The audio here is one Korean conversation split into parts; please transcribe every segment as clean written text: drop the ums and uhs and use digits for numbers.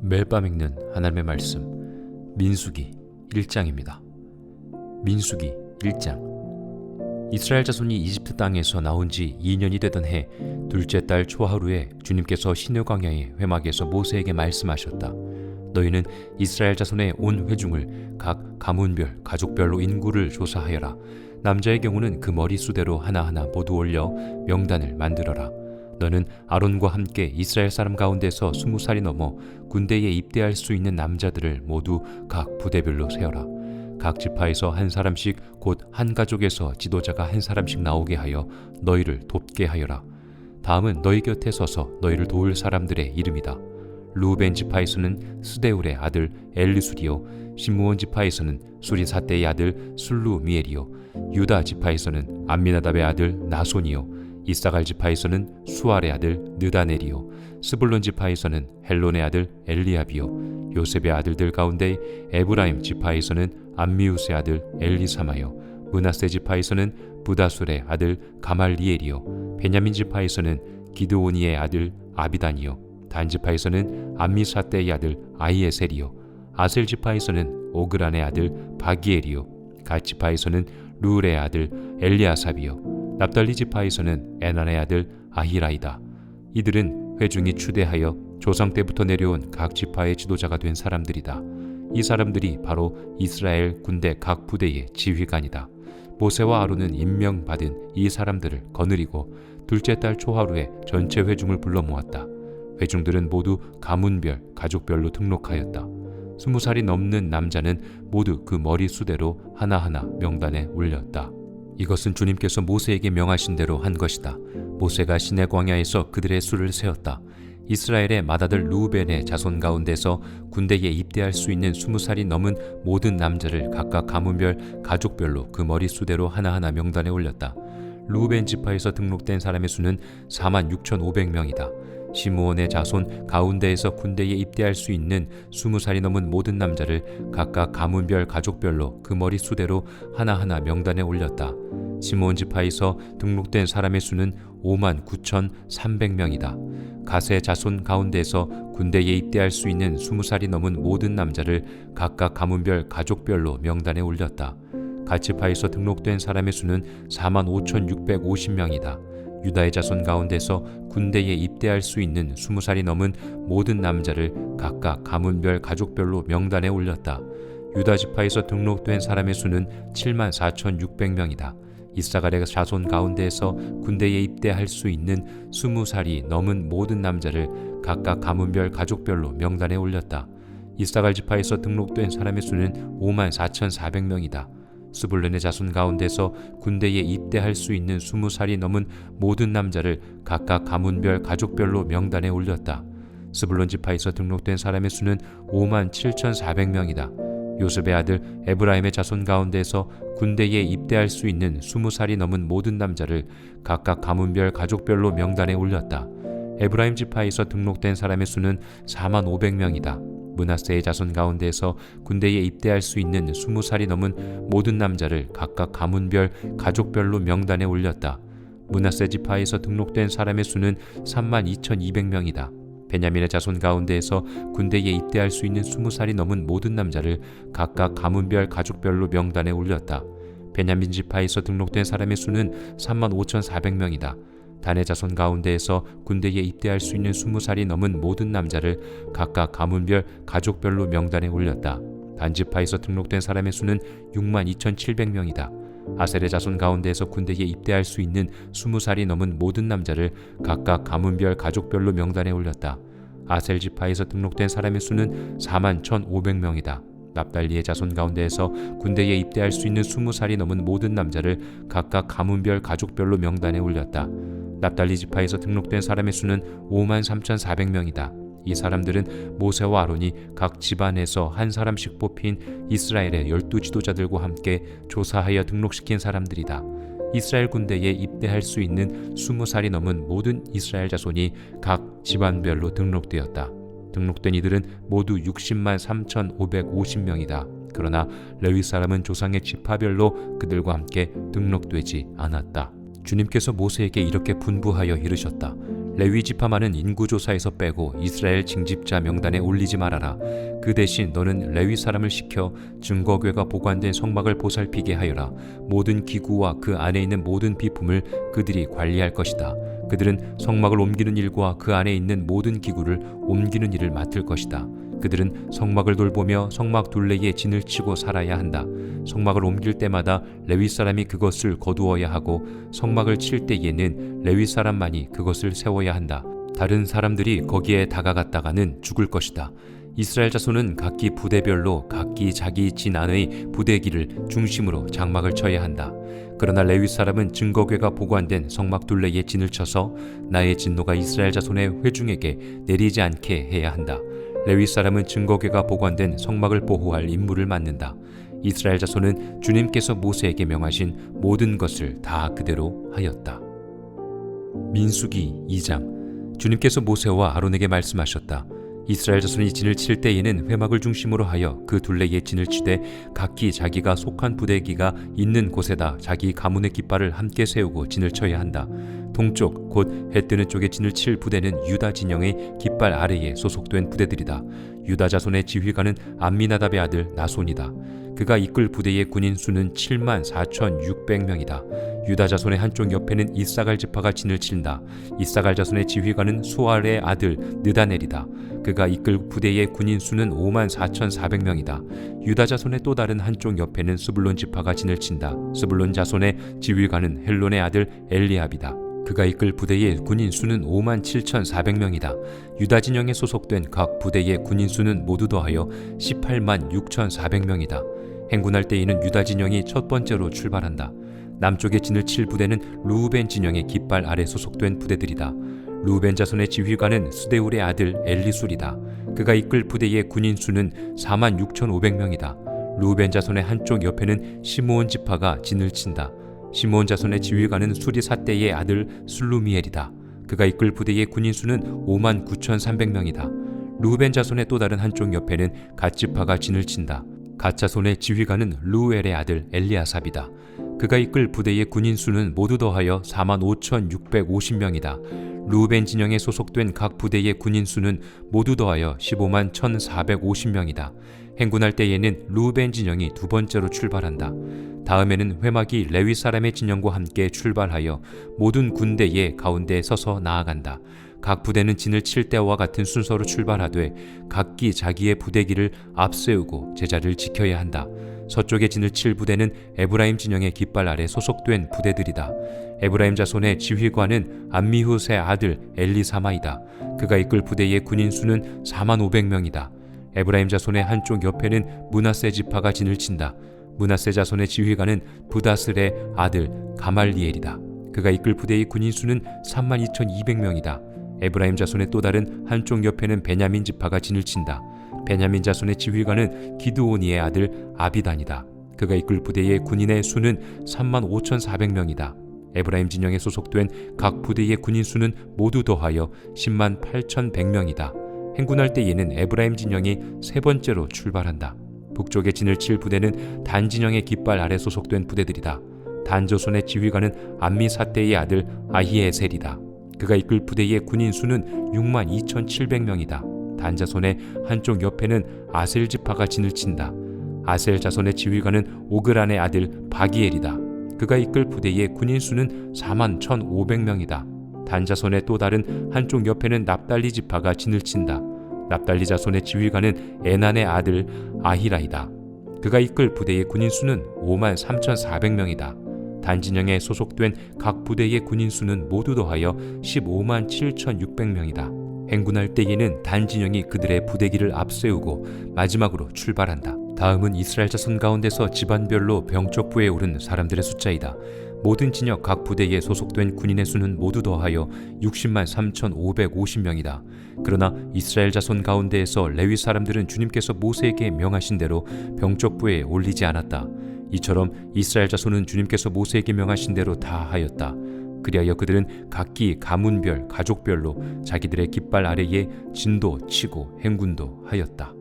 매일 밤 읽는 하나님의 말씀 민수기 1장입니다. 민수기 1장. 이스라엘 자손이 이집트 땅에서 나온 지 2년이 되던 해 둘째 달 초하루에 주님께서 시내 광야의 회막에서 모세에게 말씀하셨다. 너희는 이스라엘 자손의 온 회중을 각 가문별 가족별로 인구를 조사하여라. 남자의 경우는 그 머리수대로 하나하나 모두 올려 명단을 만들어라. 너는 아론과 함께 이스라엘 사람 가운데서 20살이 넘어 군대에 입대할 수 있는 남자들을 모두 각 부대별로 세어라. 각 지파에서 한 사람씩 곧 한 가족에서 지도자가 한 사람씩 나오게 하여 너희를 돕게 하여라. 다음은 너희 곁에 서서 너희를 도울 사람들의 이름이다. 루벤 지파에서는 스데울의 아들 엘리술이요, 시므온 지파에서는 수리사떼의 아들 술루미엘이요, 유다 지파에서는 암미나답의 아들 나손이요, 이사갈 지파에서는 수알의 아들 느다넬이요, 스불론 지파에서는 헬론의 아들 엘리압이요, 요셉의 아들들 가운데 에브라임 지파에서는 암미우스의 아들 엘리사마요, 므낫세 지파에서는 부다술의 아들 가말리엘이요, 베냐민 지파에서는 기드오니의 아들 아비단이요, 단 지파에서는 암미사떼의 아들 아이에셀이요, 아셀 지파에서는 오그란의 아들 바기엘이요, 갓 지파에서는 루울의 아들 엘리아삽이요, 납달리 지파에서는 에난의 아들 아히라이다. 이들은 회중이 추대하여 조상 때부터 내려온 각 지파의 지도자가 된 사람들이다. 이 사람들이 바로 이스라엘 군대 각 부대의 지휘관이다. 모세와 아론은 임명받은 이 사람들을 거느리고 둘째 달 초하루에 전체 회중을 불러 모았다. 회중들은 모두 가문별, 가족별로 등록하였다. 20살이 넘는 남자는 모두 그 머리수대로 하나하나 명단에 올렸다. 이것은 주님께서 모세에게 명하신 대로 한 것이다. 모세가 시내 광야에서 그들의 수를 세었다. 이스라엘의 맏아들 루벤의 자손 가운데서 군대에 입대할 수 있는 20살이 넘은 모든 남자를 각각 가문별, 가족별로 그 머리수대로 하나하나 명단에 올렸다. 루벤 지파에서 등록된 사람의 수는 46,500명이다. 시므온의 자손 가운데에서 군대에 입대할 수 있는 20살이 넘은 모든 남자를 각각 가문별, 가족별로 그 머리수대로 하나하나 명단에 올렸다. 시므온 지파에서 등록된 사람의 수는 59,300명이다. 갓의 자손 가운데서 군대에 입대할 수 있는 20살이 넘은 모든 남자를 각각 가문별, 가족별로 명단에 올렸다. 갓 지파에서 등록된 사람의 수는 45,650명이다. 유다의 자손 가운데서 군대에 입대할 수 있는 20살이 넘은 모든 남자를 각각 가문별, 가족별로 명단에 올렸다. 유다 지파에서 등록된 사람의 수는 74,600명이다. 이사갈의 자손 가운데에서 군대에 입대할 수 있는 20살이 넘은 모든 남자를 각각 가문별, 가족별로 명단에 올렸다. 이사갈 지파에서 등록된 사람의 수는 54,400명이다. 스불론의 자손 가운데서 군대에 입대할 수 있는 20살이 넘은 모든 남자를 각각 가문별, 가족별로 명단에 올렸다. 스불론 지파에서 등록된 사람의 수는 57,400명이다. 요셉의 아들 에브라임의 자손 가운데서 군대에 입대할 수 있는 20살이 넘은 모든 남자를 각각 가문별, 가족별로 명단에 올렸다. 에브라임 지파에서 등록된 사람의 수는 45,000명이다. 므낫세의 자손 가운데서 군대에 입대할 수 있는 20살이 넘은 모든 남자를 각각 가문별, 가족별로 명단에 올렸다. 므낫세 지파에서 등록된 사람의 수는 32,200명이다. 베냐민의 자손 가운데에서 군대에 입대할 수 있는 20살이 넘은 모든 남자를 각각 가문별, 가족별로 명단에 올렸다. 베냐민 지파에서 등록된 사람의 수는 35,400명이다. 단의 자손 가운데에서 군대에 입대할 수 있는 20살이 넘은 모든 남자를 각각 가문별, 가족별로 명단에 올렸다. 단 지파에서 등록된 사람의 수는 62,700명이다. 아셀의 자손 가운데에서 군대에 입대할 수 있는 20살이 넘은 모든 남자를 각각 가문별, 가족별로 명단에 올렸다. 아셀 지파에서 등록된 사람의 수는 41,500명이다. 납달리의 자손 가운데에서 군대에 입대할 수 있는 20살이 넘은 모든 남자를 각각 가문별, 가족별로 명단에 올렸다. 납달리 지파에서 등록된 사람의 수는 53,400명이다. 이 사람들은 모세와 아론이 각 집안에서 한 사람씩 뽑힌 이스라엘의 12 지도자들과 함께 조사하여 등록시킨 사람들이다. 이스라엘 군대에 입대할 수 있는 20살이 넘은 모든 이스라엘 자손이 각 집안별로 등록되었다. 등록된 이들은 모두 603,550명이다. 그러나 레위 사람은 조상의 지파별로 그들과 함께 등록되지 않았다. 주님께서 모세에게 이렇게 분부하여 이르셨다. 레위 지파만은 인구조사에서 빼고 이스라엘 징집자 명단에 올리지 말아라. 그 대신 너는 레위 사람을 시켜 증거궤가 보관된 성막을 보살피게 하여라. 모든 기구와 그 안에 있는 모든 비품을 그들이 관리할 것이다. 그들은 성막을 옮기는 일과 그 안에 있는 모든 기구를 옮기는 일을 맡을 것이다. 그들은 성막을 돌보며 성막 둘레에 진을 치고 살아야 한다. 성막을 옮길 때마다 레위 사람이 그것을 거두어야 하고 성막을 칠 때에는 레위 사람만이 그것을 세워야 한다. 다른 사람들이 거기에 다가갔다가는 죽을 것이다. 이스라엘 자손은 각기 부대별로 각기 자기 진 안의 부대기를 중심으로 장막을 쳐야 한다. 그러나 레위 사람은 증거궤가 보관된 성막 둘레에 진을 쳐서 나의 진노가 이스라엘 자손의 회중에게 내리지 않게 해야 한다. 레위 사람은 증거궤가 보관된 성막을 보호할 임무를 맡는다. 이스라엘 자손은 주님께서 모세에게 명하신 모든 것을 다 그대로 하였다. 민수기 2장. 주님께서 모세와 아론에게 말씀하셨다. 이스라엘 자손이 진을 칠 때에는 회막을 중심으로 하여 그 둘레에 진을 치되 각기 자기가 속한 부대기가 있는 곳에다 자기 가문의 깃발을 함께 세우고 진을 쳐야 한다. 동쪽 곧 해 뜨는 쪽에 진을 칠 부대는 유다 진영의 깃발 아래에 소속된 부대들이다. 유다 자손의 지휘관은 암미나답의 아들 나손이다. 그가 이끌 부대의 군인 수는 74,600명이다. 유다 자손의 한쪽 옆에는 이사갈 지파가 진을 친다. 이사갈 자손의 지휘관은 수알의 아들 느다넬이다. 그가 이끌 부대의 군인 수는 54,400명이다. 유다 자손의 또 다른 한쪽 옆에는 스불론 지파가 진을 친다. 스불론 자손의 지휘관은 헬론의 아들 엘리압이다. 그가 이끌 부대의 군인 수는 57,400명이다. 유다 진영에 소속된 각 부대의 군인 수는 모두 더하여 186,400명이다. 행군할 때에는 유다 진영이 첫 번째로 출발한다. 남쪽에 진을 칠 부대는 르우벤 진영의 깃발 아래 소속된 부대들이다. 르우벤 자손의 지휘관은 스데울의 아들 엘리술이다. 그가 이끌 부대의 군인 수는 46,500명이다. 르우벤 자손의 한쪽 옆에는 시므온 지파가 진을 친다. 시므온 자손의 지휘관은 수리사떼의 아들 술루미엘이다. 그가 이끌 부대의 군인 수는 59,300명이다. 르우벤 자손의 또 다른 한쪽 옆에는 갓 지파가 진을 친다. 갓 자손의 지휘관은 르우엘의 아들 엘리아삽이다. 그가 이끌 부대의 군인 수는 모두 더하여 45,650명이다. 르우벤 진영에 소속된 각 부대의 군인 수는 모두 더하여 151,450명이다. 행군할 때에는 르우벤 진영이 두 번째로 출발한다. 다음에는 회막이 레위 사람의 진영과 함께 출발하여 모든 군대의 가운데 서서 나아간다. 각 부대는 진을 칠 때와 같은 순서로 출발하되 각기 자기의 부대기를 앞세우고 제자를 지켜야 한다. 서쪽에 진을 칠 부대는 에브라임 진영의 깃발 아래 소속된 부대들이다. 에브라임 자손의 지휘관은 암미훗의 아들 엘리사마이다. 그가 이끌 부대의 군인 수는 45,000명이다. 에브라임 자손의 한쪽 옆에는 므낫세 지파가 진을 친다. 므낫세 자손의 지휘관은 부다슬의 아들 가말리엘이다. 그가 이끌 부대의 군인 수는 32,200명이다. 에브라임 자손의 또 다른 한쪽 옆에는 베냐민 지파가 진을 친다. 베냐민 자손의 지휘관은 기드오니의 아들 아비단이다. 그가 이끌 부대의 군인의 수는 35,400명이다. 에브라임 진영에 소속된 각 부대의 군인 수는 모두 더하여 108,100명이다. 행군할 때에는 에브라임 진영이 세 번째로 출발한다. 북쪽에 진을 칠 부대는 단 진영의 깃발 아래 소속된 부대들이다. 단 자손의 지휘관은 암미사떼의 아들 아히에셀이다. 그가 이끌 부대의 군인 수는 62,700명이다. 단 자손의 한쪽 옆에는 아셀 지파가 진을 친다. 아셀 자손의 지휘관은 오그란의 아들 바기엘이다. 그가 이끌 부대의 군인 수는 41,500명이다. 단 자손의 또 다른 한쪽 옆에는 납달리 지파가 진을 친다. 납달리 자손의 지휘관은 에난의 아들 아히라이다. 그가 이끌 부대의 군인 수는 53,400명이다. 단 진영에 소속된 각 부대의 군인 수는 모두 더하여 157,600명이다. 행군할 때에는 단 진영이 그들의 부대기를 앞세우고 마지막으로 출발한다. 다음은 이스라엘 자손 가운데서 집안별로 병적부에 오른 사람들의 숫자이다. 모든 진영 각 부대에 소속된 군인의 수는 모두 더하여 603,550명이다. 그러나 이스라엘 자손 가운데에서 레위 사람들은 주님께서 모세에게 명하신 대로 병적부에 올리지 않았다. 이처럼 이스라엘 자손은 주님께서 모세에게 명하신 대로 다 하였다. 그리하여 그들은 각기 가문별, 가족별로 자기들의 깃발 아래에 진도 치고 행군도 하였다.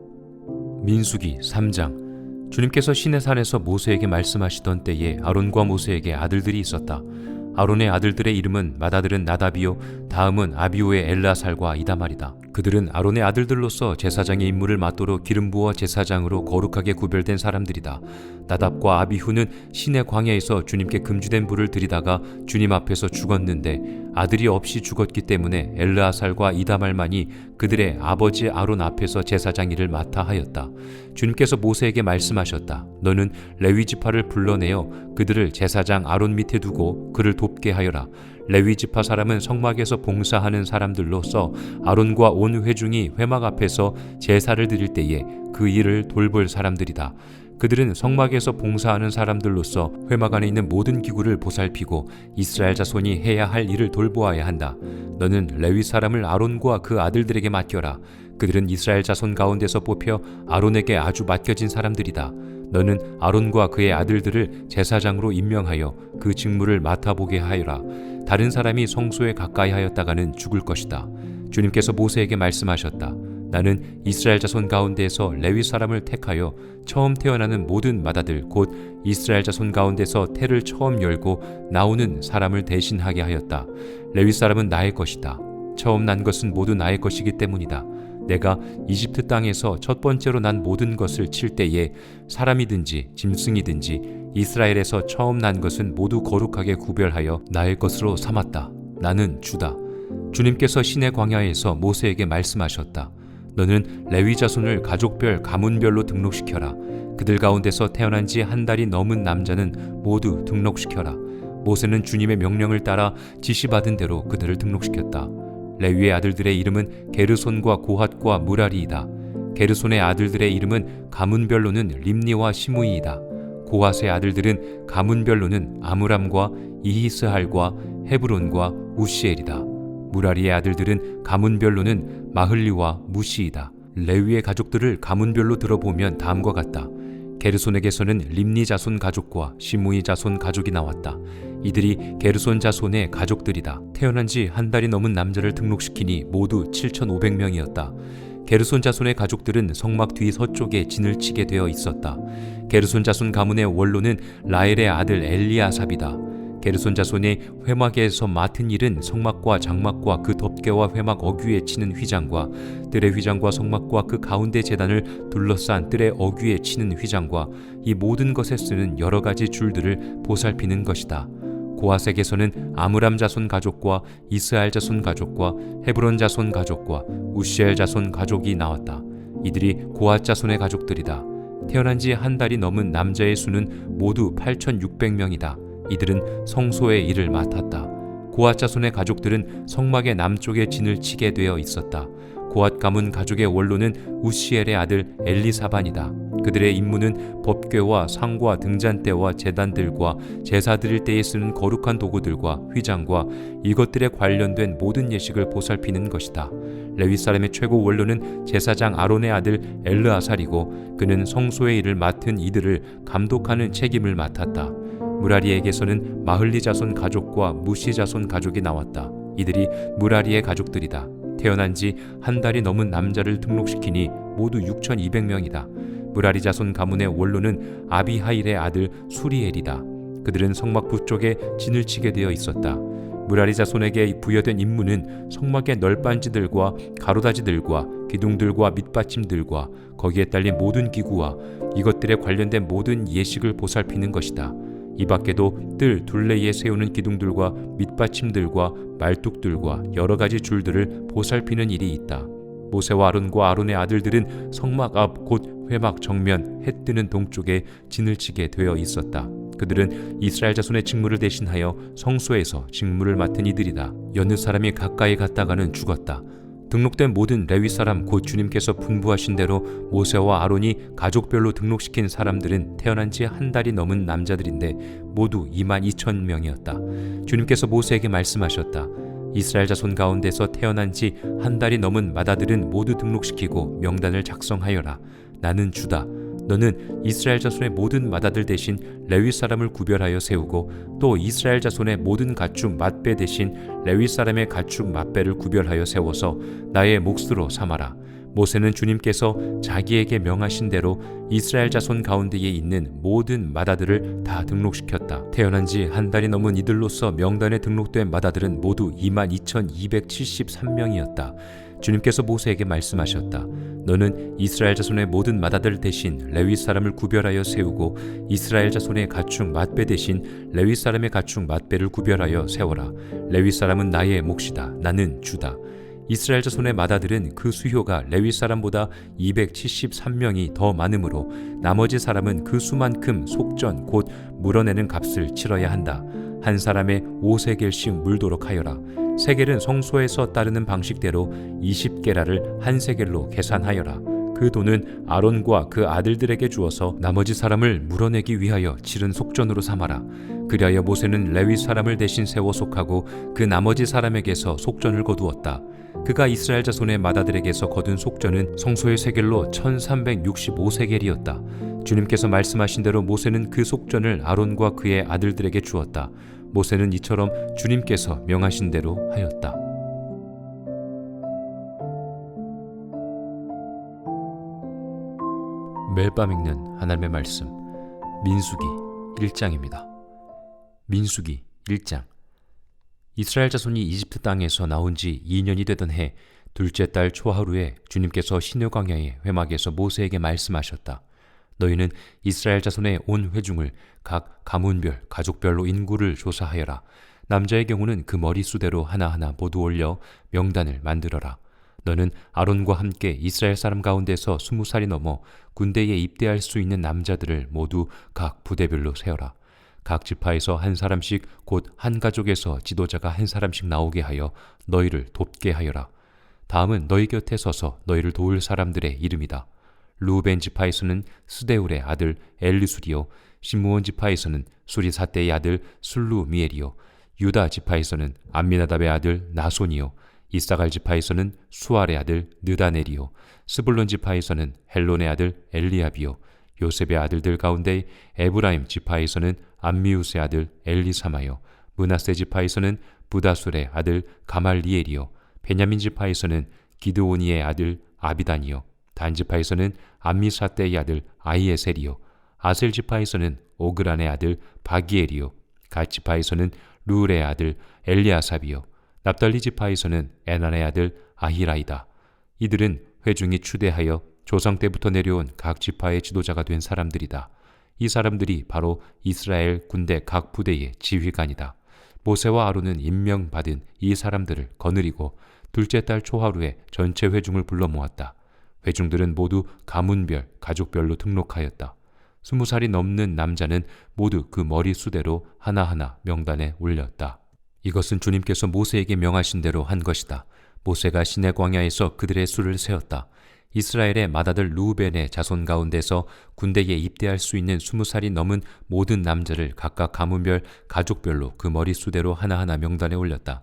민수기 3장. 주님께서 시내산에서 모세에게 말씀하시던 때에 아론과 모세에게 아들들이 있었다. 아론의 아들들의 이름은 맏아들은 나답이요 다음은 아비후의 엘르아살과 이다말이다. 그들은 아론의 아들들로서 제사장의 임무를 맡도록 기름 부어 제사장으로 거룩하게 구별된 사람들이다. 나답과 아비후는 시내 광야에서 주님께 금주된 불을 들이다가 주님 앞에서 죽었는데 아들이 없이 죽었기 때문에 엘르아살과 이다말만이 그들의 아버지 아론 앞에서 제사장 일을 맡아 하였다. 주님께서 모세에게 말씀하셨다. 너는 레위 지파를 불러내어 그들을 제사장 아론 밑에 두고 그를 돕게 하여라. 레위 지파 사람은 성막에서 봉사하는 사람들로서 아론과 온 회중이 회막 앞에서 제사를 드릴 때에 그 일을 돌볼 사람들이다. 그들은 성막에서 봉사하는 사람들로서 회막 안에 있는 모든 기구를 보살피고 이스라엘 자손이 해야 할 일을 돌보아야 한다. 너는 레위 사람을 아론과 그 아들들에게 맡겨라. 그들은 이스라엘 자손 가운데서 뽑혀 아론에게 아주 맡겨진 사람들이다. 너는 아론과 그의 아들들을 제사장으로 임명하여 그 직무를 맡아보게 하여라. 다른 사람이 성소에 가까이 하였다가는 죽을 것이다. 주님께서 모세에게 말씀하셨다. 나는 이스라엘 자손 가운데에서 레위 사람을 택하여 처음 태어나는 모든 맏아들 곧 이스라엘 자손 가운데서 태를 처음 열고 나오는 사람을 대신하게 하였다. 레위 사람은 나의 것이다. 처음 난 것은 모두 나의 것이기 때문이다. 내가 이집트 땅에서 첫 번째로 난 모든 것을 칠 때에 사람이든지 짐승이든지 이스라엘에서 처음 난 것은 모두 거룩하게 구별하여 나의 것으로 삼았다. 나는 주다. 주님께서 시내 광야에서 모세에게 말씀하셨다. 너는 레위 자손을 가족별 가문별로 등록시켜라. 그들 가운데서 태어난 지 한 달이 넘은 남자는 모두 등록시켜라. 모세는 주님의 명령을 따라 지시받은 대로 그들을 등록시켰다. 레위의 아들들의 이름은 게르손과 고핫과 무라리이다. 게르손의 아들들의 이름은 가문별로는 림니와 시므이이다. 고핫의 아들들은 가문별로는 아므람과 이히스할과 헤브론과 우시엘이다. 무라리의 아들들은 가문별로는 마흘리와 무시이다. 레위의 가족들을 가문별로 들어보면 다음과 같다. 게르손에게서는 림니 자손 가족과 시므이 자손 가족이 나왔다. 이들이 게르손 자손의 가족들이다. 태어난 지 한 달이 넘은 남자를 등록시키니 모두 7,500명이었다. 게르손 자손의 가족들은 성막 뒤 서쪽에 진을 치게 되어 있었다. 게르손 자손 가문의 원로는 라엘의 아들 엘리아삽이다. 게르손 자손의 회막에서 맡은 일은 성막과 장막과 그 덮개와 회막 어귀에 치는 휘장과 뜰의 휘장과 성막과 그 가운데 제단을 둘러싼 뜰의 어귀에 치는 휘장과 이 모든 것에 쓰는 여러 가지 줄들을 보살피는 것이다. 고핫에게서는 아므람 자손 가족과 이스할 자손 가족과 헤브론 자손 가족과 우시엘 자손 가족이 나왔다. 이들이 고핫 자손의 가족들이다. 태어난 지 한 달이 넘은 남자의 수는 모두 8,600명이다. 이들은 성소의 일을 맡았다. 고핫 자손의 가족들은 성막의 남쪽에 진을 치게 되어 있었다. 고핫 가문 가족의 원로는 우시엘의 아들 엘리사반이다. 그들의 임무는 법궤와 상과 등잔대와 제단들과 제사 드릴 때에 쓰는 거룩한 도구들과 휘장과 이것들에 관련된 모든 예식을 보살피는 것이다. 레위 사람의 최고 원로는 제사장 아론의 아들 엘르아살이고 그는 성소의 일을 맡은 이들을 감독하는 책임을 맡았다. 무라리에게서는 마흘리 자손 가족과 무시 자손 가족이 나왔다. 이들이 무라리의 가족들이다. 태어난 지 한 달이 넘은 남자를 등록시키니 모두 6,200명이다. 무라리 자손 가문의 원로는 아비하일의 아들 수리엘이다. 그들은 성막 북쪽에 진을 치게 되어 있었다. 무라리 자손에게 부여된 임무는 성막의 널빤지들과 가로다지들과 기둥들과 밑받침들과 거기에 딸린 모든 기구와 이것들에 관련된 모든 예식을 보살피는 것이다. 이 밖에도 뜰 둘레에 세우는 기둥들과 밑받침들과 말뚝들과 여러 가지 줄들을 보살피는 일이 있다. 모세와 아론과 아론의 아들들은 성막 앞 곧 회막 정면 해 뜨는 동쪽에 진을 치게 되어 있었다. 그들은 이스라엘 자손의 직무를 대신하여 성소에서 직무를 맡은 이들이다. 여느 사람이 가까이 갔다가는 죽었다. 등록된 모든 레위 사람 곧 주님께서 분부하신 대로 모세와 아론이 가족별로 등록시킨 사람들은 태어난 지 한 달이 넘은 남자들인데 모두 22,000명이었다. 주님께서 모세에게 말씀하셨다. 이스라엘 자손 가운데서 태어난 지 한 달이 넘은 맏아들은 모두 등록시키고 명단을 작성하여라. 나는 주다. 너는 이스라엘 자손의 모든 맏아들 대신 레위 사람을 구별하여 세우고 또 이스라엘 자손의 모든 가축 맏배 대신 레위 사람의 가축 맏배를 구별하여 세워서 나의 몫으로 삼아라. 모세는 주님께서 자기에게 명하신 대로 이스라엘 자손 가운데에 있는 모든 맏아들을 다 등록시켰다. 태어난 지 한 달이 넘은 이들로서 명단에 등록된 맏아들은 모두 22,273명이었다. 주님께서 모세에게 말씀하셨다. 너는 이스라엘 자손의 모든 맏아들 대신 레위 사람을 구별하여 세우고 이스라엘 자손의 가축 맏배 대신 레위 사람의 가축 맏배를 구별하여 세워라. 레위 사람은 나의 몫이다. 나는 주다. 이스라엘 자손의 맏아들은 그 수효가 레위 사람보다 273명이 더 많으므로 나머지 사람은 그 수만큼 속전 곧 물어내는 값을 치러야 한다. 한 사람의 5세겔씩 물도록 하여라. 세겔은 성소에서 따르는 방식대로 20게라를 한 세겔로 계산하여라. 그 돈은 아론과 그 아들들에게 주어서 나머지 사람을 물어내기 위하여 치른 속전으로 삼아라. 그리하여 모세는 레위 사람을 대신 세워 속하고 그 나머지 사람에게서 속전을 거두었다. 그가 이스라엘 자손의 맏아들에게서 거둔 속전은 성소의 세겔로 1365세겔이었다. 주님께서 말씀하신 대로 모세는 그 속전을 아론과 그의 아들들에게 주었다. 모세는 이처럼 주님께서 명하신 대로 하였다. 매일 밤 읽는 하나님의 말씀, 민수기 1장입니다. 민수기 1장. 이스라엘 자손이 이집트 땅에서 나온 지 2년이 되던 해 둘째 달 초하루에 주님께서 시내 광야의 회막에서 모세에게 말씀하셨다. 너희는 이스라엘 자손의 온 회중을 각 가문별, 가족별로 인구를 조사하여라. 남자의 경우는 그 머리수대로 하나하나 모두 올려 명단을 만들어라. 너는 아론과 함께 이스라엘 사람 가운데서 20살이 넘어 군대에 입대할 수 있는 남자들을 모두 각 부대별로 세어라. 각 지파에서 한 사람씩 곧 한 가족에서 지도자가 한 사람씩 나오게 하여 너희를 돕게 하여라. 다음은 너희 곁에 서서 너희를 도울 사람들의 이름이다. 루벤 지파에서는 스데울의 아들 엘리술이요, 시므온 지파에서는 수리사떼의 아들 술루미엘이요, 유다 지파에서는 암미나답의 아들 나손이요, 이사갈 지파에서는 수알의 아들 느다넬이요, 스불론 지파에서는 헬론의 아들 엘리압이요, 요셉의 아들들 가운데 에브라임 지파에서는 암미우스의 아들 엘리사마요, 므낫세 지파에서는 부다술의 아들 가말리엘이요, 베냐민 지파에서는 기드오니의 아들 아비단이요, 단 지파에서는 암미사떼의 아들 아이에셀이요, 아셀 지파에서는 오그란의 아들 바기엘이요, 갓 지파에서는 루울의 아들 엘리아삽이요, 납달리 지파에서는 에난의 아들 아히라이다. 이들은 회중이 추대하여 조상 때부터 내려온 각 지파의 지도자가 된 사람들이다. 이 사람들이 바로 이스라엘 군대 각 부대의 지휘관이다. 모세와 아론은 임명받은 이 사람들을 거느리고 둘째 달 초하루에 전체 회중을 불러 모았다. 회중들은 모두 가문별, 가족별로 등록하였다. 20살이 넘는 남자는 모두 그 머리수대로 하나하나 명단에 올렸다. 이것은 주님께서 모세에게 명하신 대로 한 것이다. 모세가 시내 광야에서 그들의 수를 세었다. 이스라엘의 맏아들 루벤의 자손 가운데서 군대에 입대할 수 있는 20살이 넘은 모든 남자를 각각 가문별, 가족별로 그 머리수대로 하나하나 명단에 올렸다.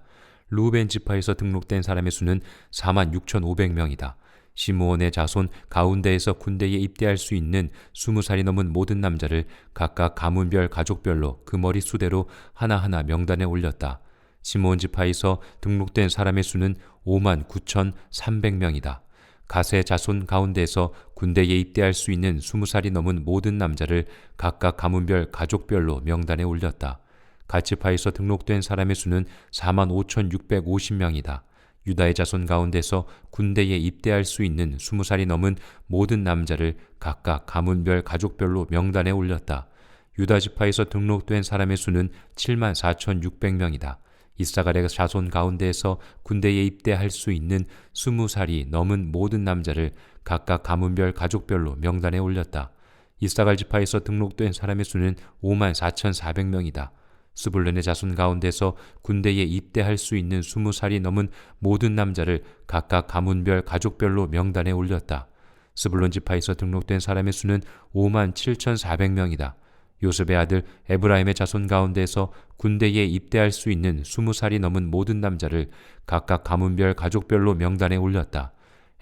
루벤 지파에서 등록된 사람의 수는 46,500명이다. 시므온의 자손 가운데에서 군대에 입대할 수 있는 20살이 넘은 모든 남자를 각각 가문별, 가족별로 그 머리수대로 하나하나 명단에 올렸다. 시므온 지파에서 등록된 사람의 수는 59,300명이다. 갓의 자손 가운데서 군대에 입대할 수 있는 20살이 넘은 모든 남자를 각각 가문별, 가족별로 명단에 올렸다. 갓 지파에서 등록된 사람의 수는 45,650명이다. 유다의 자손 가운데서 군대에 입대할 수 있는 20살이 넘은 모든 남자를 각각 가문별, 가족별로 명단에 올렸다. 유다 지파에서 등록된 사람의 수는 74,600명이다. 이사갈의 자손 가운데에서 군대에 입대할 수 있는 20살이 넘은 모든 남자를 각각 가문별, 가족별로 명단에 올렸다. 이사갈 지파에서 등록된 사람의 수는 54,400명이다. 스불론의 자손 가운데서 군대에 입대할 수 있는 20살이 넘은 모든 남자를 각각 가문별, 가족별로 명단에 올렸다. 스불론 지파에서 등록된 사람의 수는 57,400명이다. 요셉의 아들 에브라임의 자손 가운데서 군대에 입대할 수 있는 20살이 넘은 모든 남자를 각각 가문별, 가족별로 명단에 올렸다.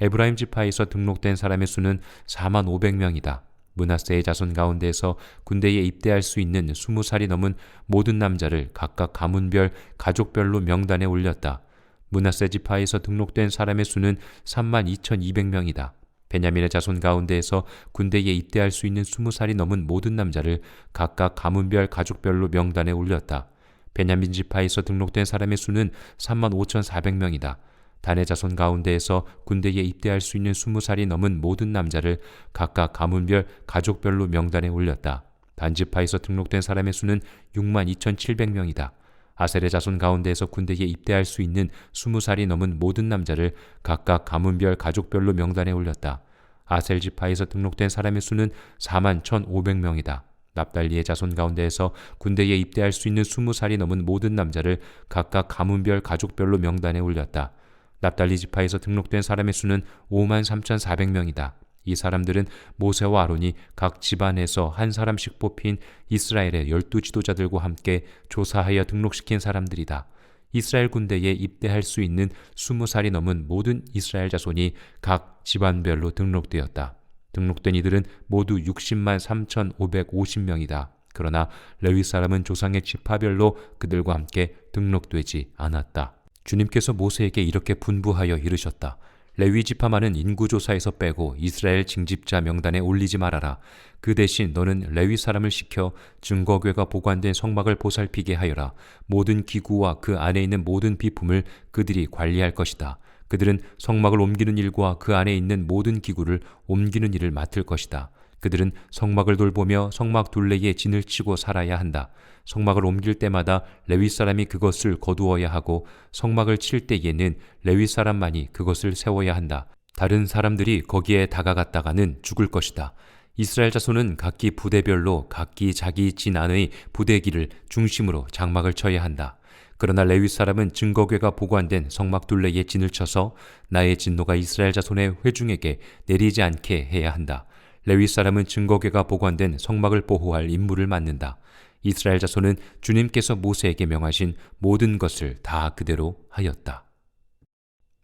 에브라임 지파에서 등록된 사람의 수는 45,000명이다. 므낫세의 자손 가운데서 군대에 입대할 수 있는 20살이 넘은 모든 남자를 각각 가문별, 가족별로 명단에 올렸다. 므낫세 지파에서 등록된 사람의 수는 32,200명이다. 베냐민의 자손 가운데에서 군대에 입대할 수 있는 20살이 넘은 모든 남자를 각각 가문별 가족별로 명단에 올렸다. 베냐민 지파에서 등록된 사람의 수는 35,400명이다. 단의 자손 가운데에서 군대에 입대할 수 있는 20살이 넘은 모든 남자를 각각 가문별 가족별로 명단에 올렸다. 단 지파에서 등록된 사람의 수는 62,700명이다. 아셀의 자손 가운데에서 군대에 입대할 수 있는 20살이 넘은 모든 남자를 각각 가문별 가족별로 명단에 올렸다. 아셀 지파에서 등록된 사람의 수는 41,500명이다. 납달리의 자손 가운데에서 군대에 입대할 수 있는 20살이 넘은 모든 남자를 각각 가문별 가족별로 명단에 올렸다. 납달리 지파에서 등록된 사람의 수는 53,400명이다. 이 사람들은 모세와 아론이 각 집안에서 한 사람씩 뽑힌 이스라엘의 12지도자들과 함께 조사하여 등록시킨 사람들이다. 이스라엘 군대에 입대할 수 있는 20살이 넘은 모든 이스라엘 자손이 각 집안별로 등록되었다. 등록된 이들은 모두 60만 3,550명이다. 그러나 레위 사람은 조상의 지파별로 그들과 함께 등록되지 않았다. 주님께서 모세에게 이렇게 분부하여 이르셨다. 레위 지파만은 인구조사에서 빼고 이스라엘 징집자 명단에 올리지 말아라. 그 대신 너는 레위 사람을 시켜 증거궤가 보관된 성막을 보살피게 하여라. 모든 기구와 그 안에 있는 모든 비품을 그들이 관리할 것이다. 그들은 성막을 옮기는 일과 그 안에 있는 모든 기구를 옮기는 일을 맡을 것이다. 그들은 성막을 돌보며 성막 둘레에 진을 치고 살아야 한다. 성막을 옮길 때마다 레위 사람이 그것을 거두어야 하고 성막을 칠 때에는 레위 사람만이 그것을 세워야 한다. 다른 사람들이 거기에 다가갔다가는 죽을 것이다. 이스라엘 자손은 각기 부대별로 각기 자기 진 안의 부대기를 중심으로 장막을 쳐야 한다. 그러나 레위 사람은 증거궤가 보관된 성막 둘레에 진을 쳐서 나의 진노가 이스라엘 자손의 회중에게 내리지 않게 해야 한다. 레위 사람은 증거궤가 보관된 성막을 보호할 임무를 맡는다. 이스라엘 자손은 주님께서 모세에게 명하신 모든 것을 다 그대로 하였다.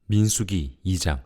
민수기 2장.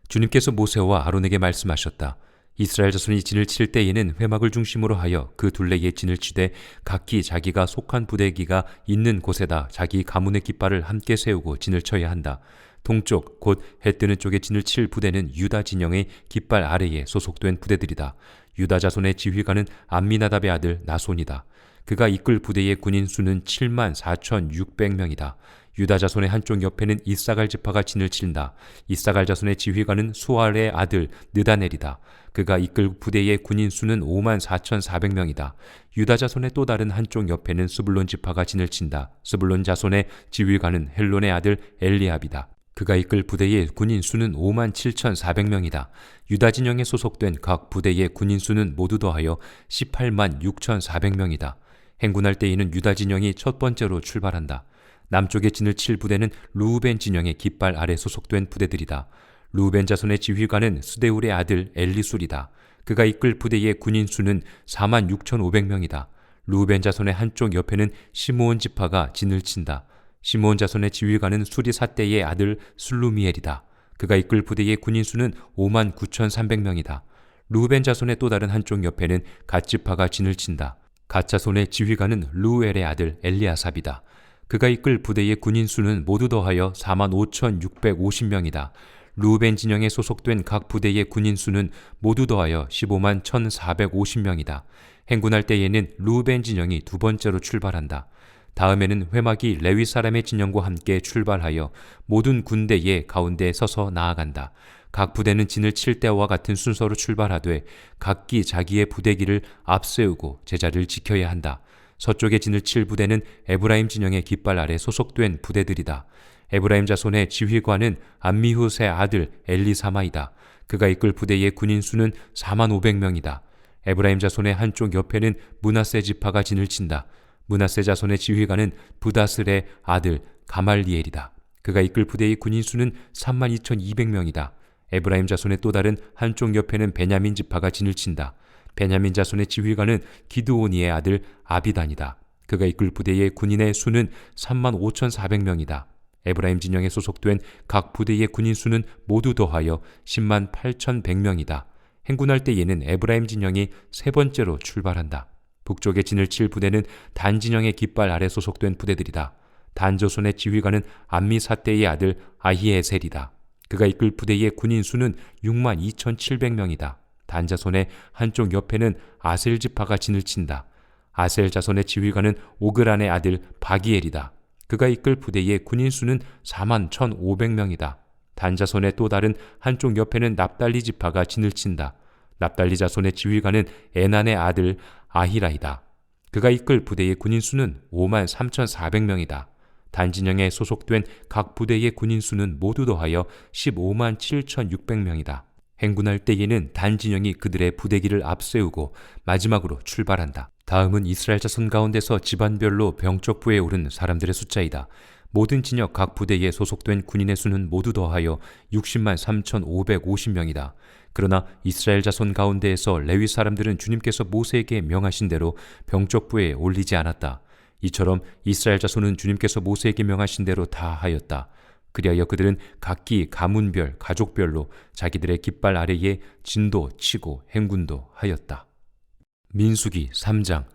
주님께서 모세와 아론에게 말씀하셨다. 이스라엘 자손이 진을 칠 때에는 회막을 중심으로 하여 그 둘레에 진을 치되 각기 자기가 속한 부대기가 있는 곳에다 자기 가문의 깃발을 함께 세우고 진을 쳐야 한다. 동쪽 곧 해 뜨는 쪽에 진을 칠 부대는 유다 진영의 깃발 아래에 소속된 부대들이다. 유다 자손의 지휘관은 암미나답의 아들 나손이다. 그가 이끌 부대의 군인 수는 74,600명이다. 유다 자손의 한쪽 옆에는 이사갈 지파가 진을 친다. 이사갈 자손의 지휘관은 수알의 아들 느다넬이다. 그가 이끌 부대의 군인 수는 54,400명이다. 유다 자손의 또 다른 한쪽 옆에는 스불론 지파가 진을 친다. 스불론 자손의 지휘관은 헬론의 아들 엘리압이다. 그가 이끌 부대의 군인 수는 57,400명이다. 유다 진영에 소속된 각 부대의 군인 수는 모두 더하여 18만 6,400명이다. 행군할 때에는 유다 진영이 첫 번째로 출발한다. 남쪽에 진을 칠 부대는 르우벤 진영의 깃발 아래 소속된 부대들이다. 르우벤 자손의 지휘관은 스데울의 아들 엘리술이다. 그가 이끌 부대의 군인 수는 46,500명이다. 르우벤 자손의 한쪽 옆에는 시므온 지파가 진을 친다. 시므온 자손의 지휘관은 수리사떼의 아들 술루미엘이다. 그가 이끌 부대의 군인 수는 59,300명이다. 르우벤 자손의 또 다른 한쪽 옆에는 갓 지파가 진을 친다. 갓 자손의 지휘관은 르우엘의 아들 엘리아삽이다. 그가 이끌 부대의 군인 수는 모두 더하여 45,650명이다. 르우벤 진영에 소속된 각 부대의 군인 수는 모두 더하여 15만 1,450명이다. 행군할 때에는 르우벤 진영이 두 번째로 출발한다. 다음에는 회막이 레위 사람의 진영과 함께 출발하여 모든 군대의 가운데에 서서 나아간다. 각 부대는 진을 칠 때와 같은 순서로 출발하되 각기 자기의 부대기를 앞세우고 제자리를 지켜야 한다. 서쪽에 진을 칠 부대는 에브라임 진영의 깃발 아래 소속된 부대들이다. 에브라임 자손의 지휘관은 암미훗의 아들 엘리사마이다. 그가 이끌 부대의 군인 수는 45,500명이다. 에브라임 자손의 한쪽 옆에는 므낫세 지파가 진을 친다. 므낫세 자손의 지휘관은 부다슬의 아들 가말리엘이다. 그가 이끌 부대의 군인 수는 32,200명이다. 에브라임 자손의 또 다른 한쪽 옆에는 베냐민 지파가 진을 친다. 베냐민 자손의 지휘관은 기드오니의 아들 아비단이다. 그가 이끌 부대의 군인의 수는 35,400명이다. 에브라임 진영에 소속된 각 부대의 군인 수는 모두 더하여 10만 8,100명이다. 행군할 때에는 에브라임 진영이 세 번째로 출발한다. 북쪽에 진을 칠 부대는 단 진영의 깃발 아래 소속된 부대들이다. 단 자손의 지휘관은 암미사대의 아들 아히에셀이다. 그가 이끌 부대의 군인 수는 62,700명이다. 단 자손의 한쪽 옆에는 아셀 지파가 진을 친다. 아셀 자손의 지휘관은 오그란의 아들 바기엘이다. 그가 이끌 부대의 군인 수는 41,500명이다. 단 자손의 또 다른 한쪽 옆에는 납달리 지파가 진을 친다. 납달리 자손의 지휘관은 에난의 아들 아히라이다. 그가 이끌 부대의 군인 수는 53,400명이다. 단 진영에 소속된 각 부대의 군인 수는 모두 더하여 157,600명이다. 행군할 때에는 단 진영이 그들의 부대기를 앞세우고 마지막으로 출발한다. 다음은 이스라엘 자손 가운데서 집안별로 병적부에 오른 사람들의 숫자이다. 모든 진영 각 부대에 소속된 군인의 수는 모두 더하여 60만 3,550명이다. 그러나 이스라엘 자손 가운데에서 레위 사람들은 주님께서 모세에게 명하신 대로 병적부에 올리지 않았다. 이처럼 이스라엘 자손은 주님께서 모세에게 명하신 대로 다 하였다. 그리하여 그들은 각기 가문별, 가족별로 자기들의 깃발 아래에 진도 치고 행군도 하였다. 민수기 3장.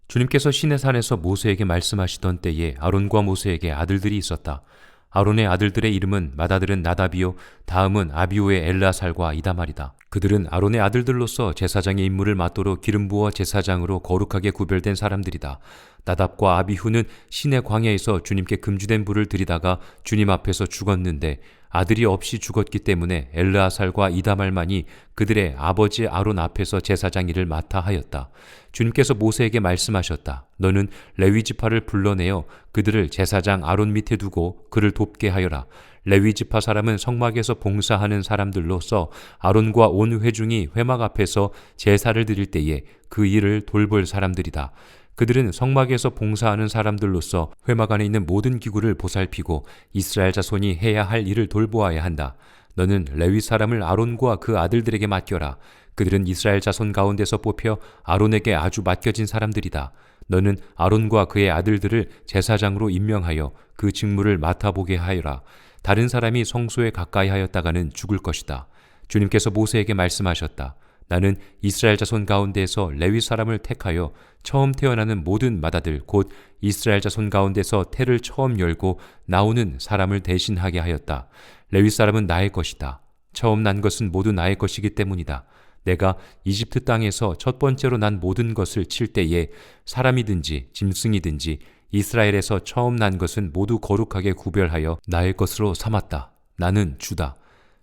주님께서 시내산에서 모세에게 말씀하시던 때에 아론과 모세에게 아들들이 있었다. 아론의 아들들의 이름은 맏아들은 나답이요 다음은 아비후의 엘르아살과 이다말이다. 그들은 아론의 아들들로서 제사장의 임무를 맡도록 기름 부어 제사장으로 거룩하게 구별된 사람들이다. 나답과 아비후는 시내 광야에서 주님께 금주된 불을 들이다가 주님 앞에서 죽었는데 아들이 없이 죽었기 때문에 엘르아살과 이다말만이 그들의 아버지 아론 앞에서 제사장 일을 맡아 하였다. 주님께서 모세에게 말씀하셨다. 너는 레위 지파를 불러내어 그들을 제사장 아론 밑에 두고 그를 돕게 하여라. 레위 지파 사람은 성막에서 봉사하는 사람들로서 아론과 온 회중이 회막 앞에서 제사를 드릴 때에 그 일을 돌볼 사람들이다. 그들은 성막에서 봉사하는 사람들로서 회막 안에 있는 모든 기구를 보살피고 이스라엘 자손이 해야 할 일을 돌보아야 한다. 너는 레위 사람을 아론과 그 아들들에게 맡겨라. 그들은 이스라엘 자손 가운데서 뽑혀 아론에게 아주 맡겨진 사람들이다. 너는 아론과 그의 아들들을 제사장으로 임명하여 그 직무를 맡아보게 하여라. 다른 사람이 성소에 가까이 하였다가는 죽을 것이다. 주님께서 모세에게 말씀하셨다. 나는 이스라엘 자손 가운데에서 레위 사람을 택하여 처음 태어나는 모든 맏아들 곧 이스라엘 자손 가운데서 태를 처음 열고 나오는 사람을 대신하게 하였다. 레위 사람은 나의 것이다. 처음 난 것은 모두 나의 것이기 때문이다. 내가 이집트 땅에서 첫 번째로 난 모든 것을 칠 때에 사람이든지 짐승이든지 이스라엘에서 처음 난 것은 모두 거룩하게 구별하여 나의 것으로 삼았다. 나는 주다.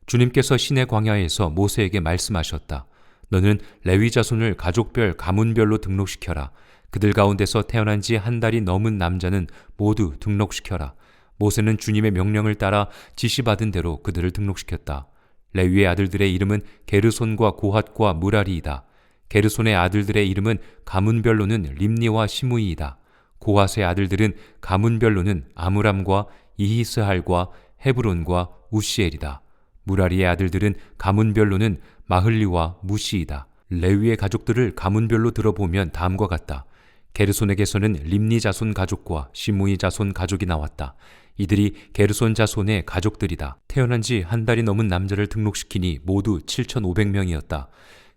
주님께서 시내 광야에서 모세에게 말씀하셨다. 너는 레위 자손을 가족별, 가문별로 등록시켜라. 그들 가운데서 태어난 지 한 달이 넘은 남자는 모두 등록시켜라. 모세는 주님의 명령을 따라 지시받은 대로 그들을 등록시켰다. 레위의 아들들의 이름은 게르손과 고핫과 무라리이다. 게르손의 아들들의 이름은 가문별로는 림니와 시므이이다. 고핫의 아들들은 가문별로는 아므람과 이히스할과 헤브론과 우시엘이다. 무라리의 아들들은 가문별로는 마흘리와 무시이다. 레위의 가족들을 가문별로 들어보면 다음과 같다. 게르손에게서는 림니 자손 가족과 시므이 자손 가족이 나왔다. 이들이 게르손 자손의 가족들이다. 태어난 지 한 달이 넘은 남자를 등록시키니 모두 7,500명이었다.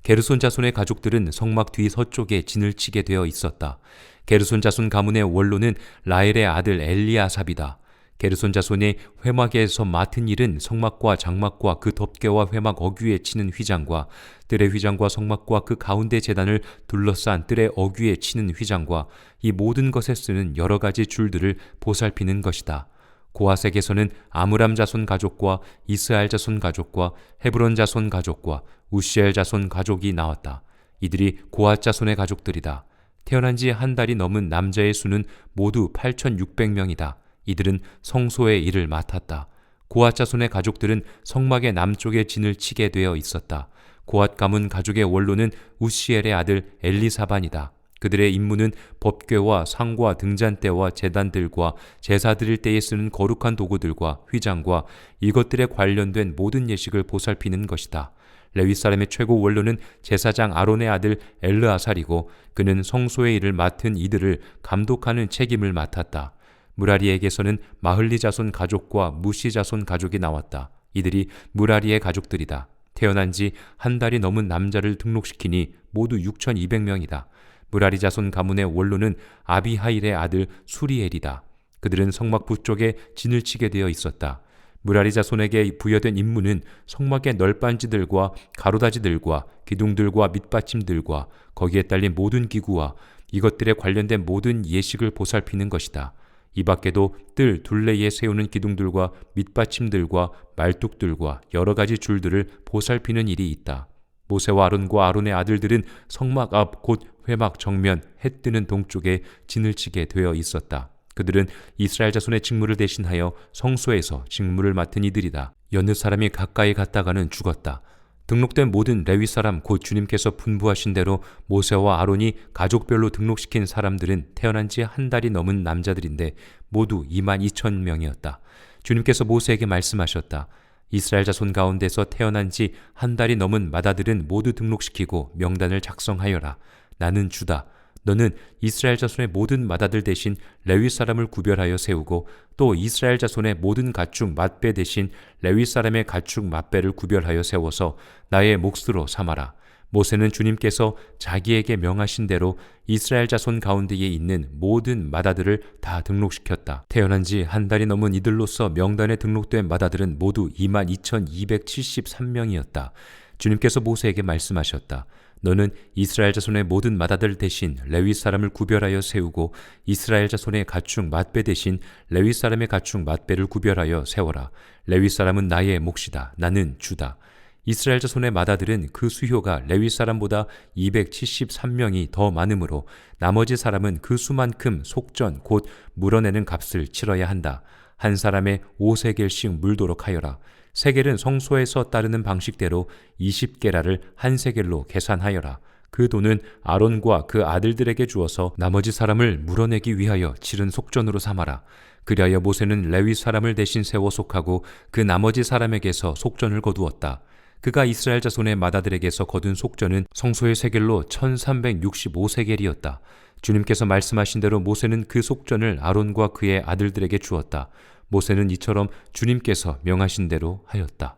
게르손 자손의 가족들은 성막 뒤 서쪽에 진을 치게 되어 있었다. 게르손 자손 가문의 원로는 라엘의 아들 엘리아삽이다. 게르손 자손의 회막에서 맡은 일은 성막과 장막과 그 덮개와 회막 어귀에 치는 휘장과 뜰의 휘장과 성막과 그 가운데 제단을 둘러싼 뜰의 어귀에 치는 휘장과 이 모든 것에 쓰는 여러 가지 줄들을 보살피는 것이다. 고핫에게서는 아므람 자손 가족과 이스할 자손 가족과 헤브론 자손 가족과 우시엘 자손 가족이 나왔다. 이들이 고핫 자손의 가족들이다. 태어난 지 한 달이 넘은 남자의 수는 모두 8,600명이다. 이들은 성소의 일을 맡았다. 고핫 자손의 가족들은 성막의 남쪽에 진을 치게 되어 있었다. 고핫 가문 가족의 원로는 우시엘의 아들 엘리사반이다. 그들의 임무는 법궤와 상과 등잔대와 제단들과 제사 드릴 때에 쓰는 거룩한 도구들과 휘장과 이것들에 관련된 모든 예식을 보살피는 것이다. 레위 사람의 최고 원로는 제사장 아론의 아들 엘르아살이고 그는 성소의 일을 맡은 이들을 감독하는 책임을 맡았다. 무라리에게서는 마흘리 자손 가족과 무시 자손 가족이 나왔다. 이들이 무라리의 가족들이다. 태어난 지 한 달이 넘은 남자를 등록시키니 모두 6,200명이다. 무라리 자손 가문의 원로는 아비하일의 아들 수리엘이다. 그들은 성막 부쪽에 진을 치게 되어 있었다. 무라리 자손에게 부여된 임무는 성막의 널빤지들과 가로다지들과 기둥들과 밑받침들과 거기에 딸린 모든 기구와 이것들에 관련된 모든 예식을 보살피는 것이다. 이 밖에도 뜰 둘레에 세우는 기둥들과 밑받침들과 말뚝들과 여러 가지 줄들을 보살피는 일이 있다. 모세와 아론과 아론의 아들들은 성막 앞 곧 회막 정면 해 뜨는 동쪽에 진을 치게 되어 있었다. 그들은 이스라엘 자손의 직무를 대신하여 성소에서 직무를 맡은 이들이다. 여느 사람이 가까이 갔다가는 죽었다. 등록된 모든 레위 사람 곧 주님께서 분부하신 대로 모세와 아론이 가족별로 등록시킨 사람들은 태어난 지 한 달이 넘은 남자들인데 모두 22,000명이었다. 주님께서 모세에게 말씀하셨다. 이스라엘 자손 가운데서 태어난 지 한 달이 넘은 맏아들은 모두 등록시키고 명단을 작성하여라. 나는 주다. 너는 이스라엘 자손의 모든 맏아들 대신 레위 사람을 구별하여 세우고 또 이스라엘 자손의 모든 가축 맏배 대신 레위 사람의 가축 맏배를 구별하여 세워서 나의 몫으로 삼아라. 모세는 주님께서 자기에게 명하신 대로 이스라엘 자손 가운데에 있는 모든 맏아들을 다 등록시켰다. 태어난 지 한 달이 넘은 이들로서 명단에 등록된 맏아들은 모두 22,273명이었다. 주님께서 모세에게 말씀하셨다. 너는 이스라엘 자손의 모든 맏아들 대신 레위 사람을 구별하여 세우고 이스라엘 자손의 가축 맏배 대신 레위 사람의 가축 맏배를 구별하여 세워라. 레위 사람은 나의 몫이다. 나는 주다. 이스라엘 자손의 맏아들은 그 수효가 레위 사람보다 273명이 더 많으므로 나머지 사람은 그 수만큼 속전 곧 물어내는 값을 치러야 한다. 한 사람의 5세겔씩 물도록 하여라. 세겔은 성소에서 따르는 방식대로 20게라를 한 세겔로 계산하여라. 그 돈은 아론과 그 아들들에게 주어서 나머지 사람을 물어내기 위하여 치른 속전으로 삼아라. 그리하여 모세는 레위 사람을 대신 세워 속하고 그 나머지 사람에게서 속전을 거두었다. 그가 이스라엘 자손의 맏아들에게서 거둔 속전은 성소의 세겔로 1365세겔이었다. 주님께서 말씀하신 대로 모세는 그 속전을 아론과 그의 아들들에게 주었다. 모세는 이처럼 주님께서 명하신 대로 하였다.